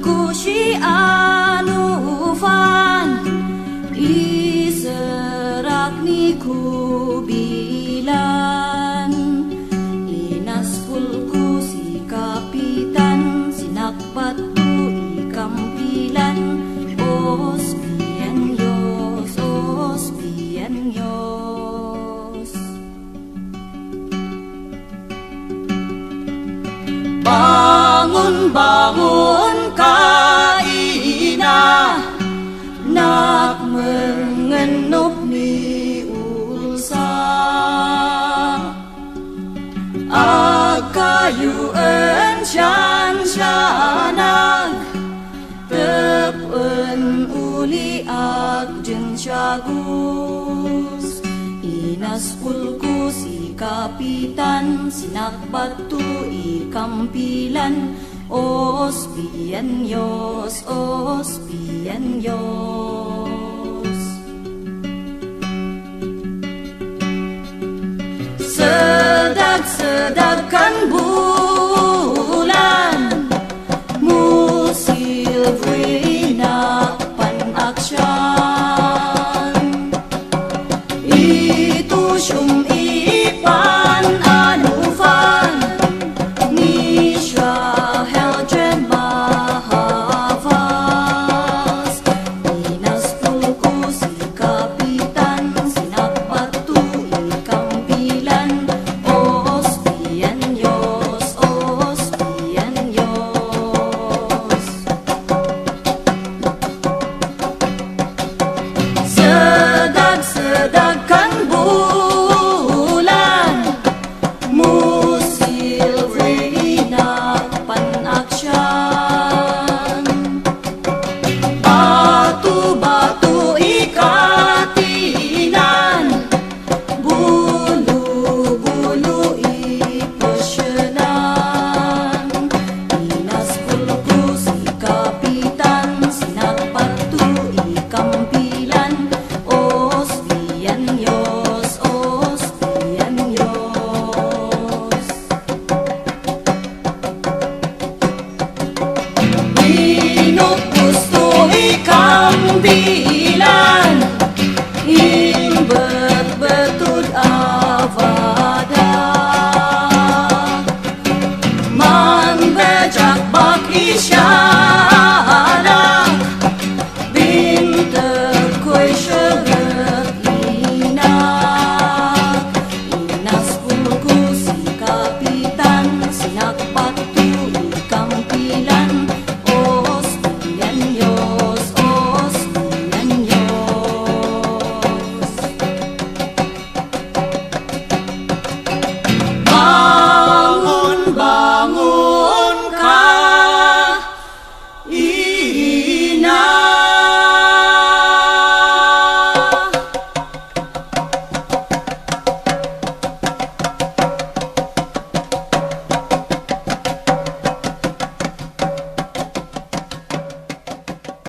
Kushi anufan iserak ni kubilan inaspulku si kapitan sinakbat tu ikampilan ospian yos bangun kaina nak mengenup ni ulsa akayu syanag tepen uli jeng syagus inaspulku si kapitan sinakbatu ikampilan ospian yos sedak-sedakkan bulan musil winak panaksyan itu syum ipan anufan ni syahel jemahavas inaspulku si kapitan sinakbatu ikampilan sedangkan bulan musil winak panaksyan batu-batu ikatinan bulu-bulu ipesyenan inaspulku si kapitan sinakbatu ikampilan kampilan imbet betut avada man bejak bak isya